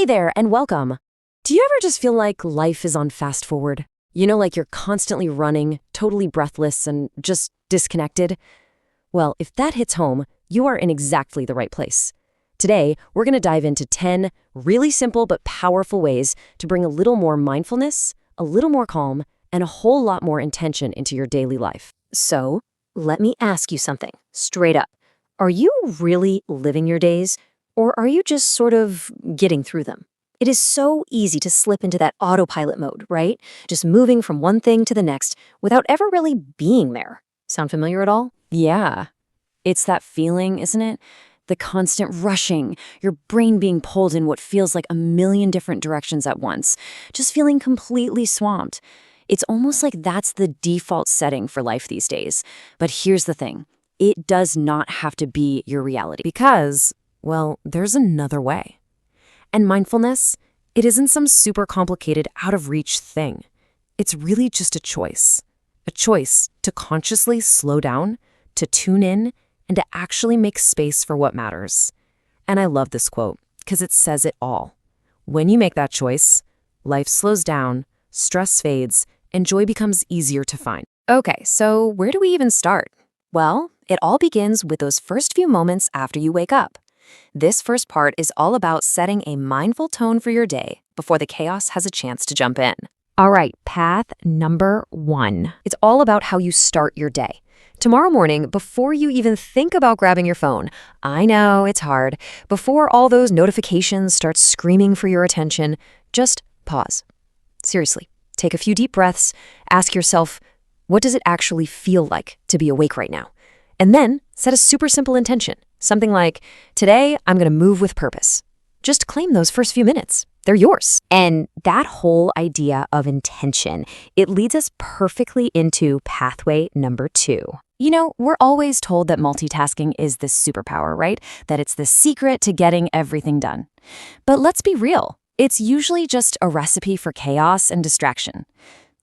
there, and welcome. Do you ever just feel like life is on fast forward? Like you're constantly running, totally breathless, and just disconnected? Well, if that hits home, you are in exactly the right place. Today, we're going to dive into 10 really simple but powerful ways to bring a little more mindfulness, a little more calm, and a whole lot more intention into your daily life. So, let me ask you something, straight up. Are you really living your days, or are you just sort of getting through them? It is so easy to slip into that autopilot mode, right? Just moving from one thing to the next without ever really being there. Sound familiar at all? Yeah. It's that feeling, isn't it? The constant rushing, your brain being pulled in what feels like a million different directions at once, just feeling completely swamped. It's almost like that's the default setting for life these days. But here's the thing. It does not have to be your reality because, well, there's another way. And mindfulness, it isn't some super complicated, out-of-reach thing. It's really just a choice to consciously slow down, to tune in, and to actually make space for what matters. And I love this quote because it says it all. When you make that choice, life slows down, stress fades, and joy becomes easier to find. Okay, so where do we even start? Well, it all begins with those first few moments after you wake up. This first part is all about setting a mindful tone for your day before the chaos has a chance to jump in. All right, path number 1. It's all about how you start your day. Tomorrow morning, before you even think about grabbing your phone, I know it's hard, before all those notifications start screaming for your attention, just pause. Seriously, take a few deep breaths, ask yourself, what does it actually feel like to be awake right now? And then set a super simple intention, something like, today I'm going to move with purpose. Just claim those first few minutes. They're yours. And that whole idea of intention, it leads us perfectly into pathway number 2. We're always told that multitasking is this superpower, right? That it's the secret to getting everything done. But let's be real. It's usually just a recipe for chaos and distraction.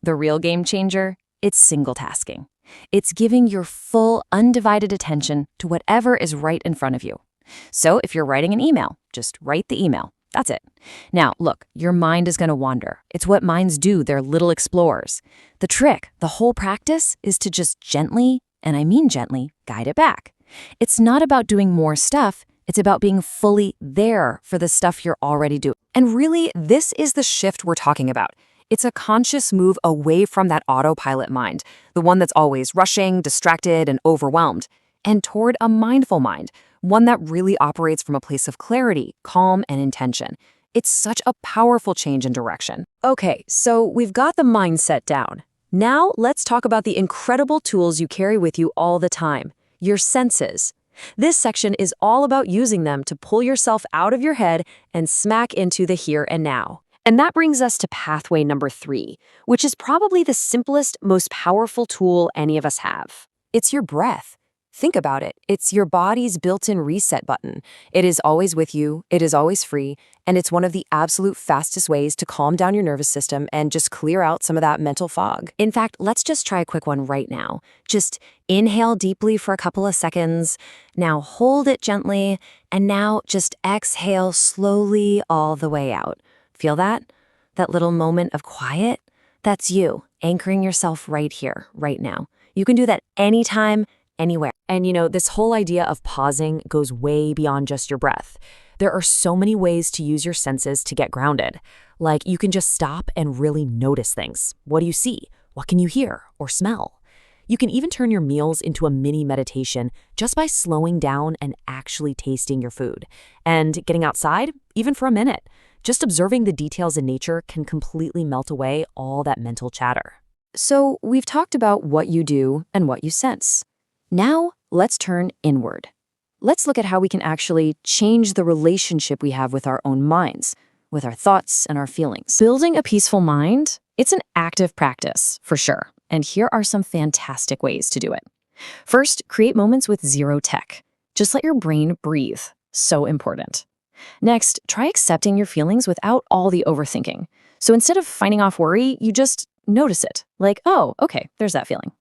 The real game changer, it's single tasking. It's giving your full, undivided attention to whatever is right in front of you. So if you're writing an email, just write the email. That's it. Now, look, your mind is going to wander. It's what minds do. They're little explorers. The trick, the whole practice, is to just gently, and I mean gently, guide it back. It's not about doing more stuff. It's about being fully there for the stuff you're already doing. And really, this is the shift we're talking about. It's a conscious move away from that autopilot mind, the one that's always rushing, distracted, and overwhelmed, and toward a mindful mind, one that really operates from a place of clarity, calm, and intention. It's such a powerful change in direction. Okay, so we've got the mindset down. Now let's talk about the incredible tools you carry with you all the time, your senses. This section is all about using them to pull yourself out of your head and smack into the here and now. And that brings us to pathway number 3, which is probably the simplest, most powerful tool any of us have. It's your breath. Think about it. It's your body's built-in reset button. It is always with you, it is always free, and it's one of the absolute fastest ways to calm down your nervous system and just clear out some of that mental fog. In fact, let's just try a quick one right now. Just inhale deeply for a couple of seconds. Now hold it gently, and now just exhale slowly all the way out. Feel that? That little moment of quiet? That's you, anchoring yourself right here, right now. You can do that anytime, anywhere. And this whole idea of pausing goes way beyond just your breath. There are so many ways to use your senses to get grounded. Like you can just stop and really notice things. What do you see? What can you hear or smell? You can even turn your meals into a mini meditation just by slowing down and actually tasting your food. And getting outside, even for a minute. Just observing the details in nature can completely melt away all that mental chatter. So we've talked about what you do and what you sense. Now let's turn inward. Let's look at how we can actually change the relationship we have with our own minds, with our thoughts and our feelings. Building a peaceful mind, it's an active practice, for sure. And here are some fantastic ways to do it. First, create moments with zero tech. Just let your brain breathe. So important. Next, try accepting your feelings without all the overthinking. So instead of fighting off worry, you just notice it. Like, oh, okay, there's that feeling.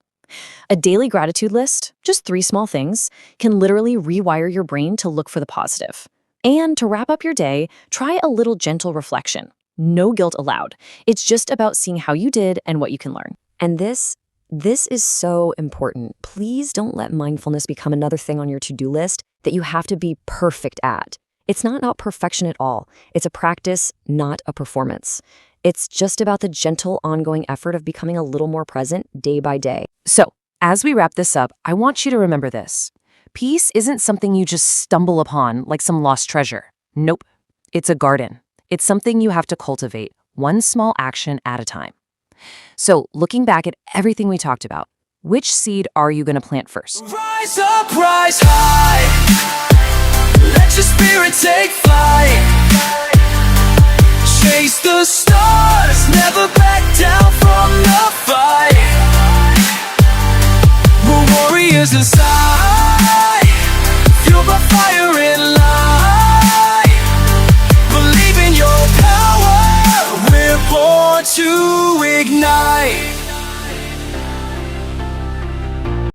A daily gratitude list, just 3 small things, can literally rewire your brain to look for the positive. And to wrap up your day, try a little gentle reflection. No guilt allowed. It's just about seeing how you did and what you can learn. And this is so important. Please don't let mindfulness become another thing on your to-do list that you have to be perfect at. It's not about perfection at all. It's a practice, not a performance. It's just about the gentle, ongoing effort of becoming a little more present day by day. So, as we wrap this up, I want you to remember this. Peace isn't something you just stumble upon like some lost treasure. Nope. It's a garden. It's something you have to cultivate, one small action at a time. So, looking back at everything we talked about, which seed are you going to plant first? Rise up, rise high. Let your spirit take flight. Chase the stars, never back down from the fight. We're warriors inside, fueled by fire and light. Believe in your power, we're born to ignite.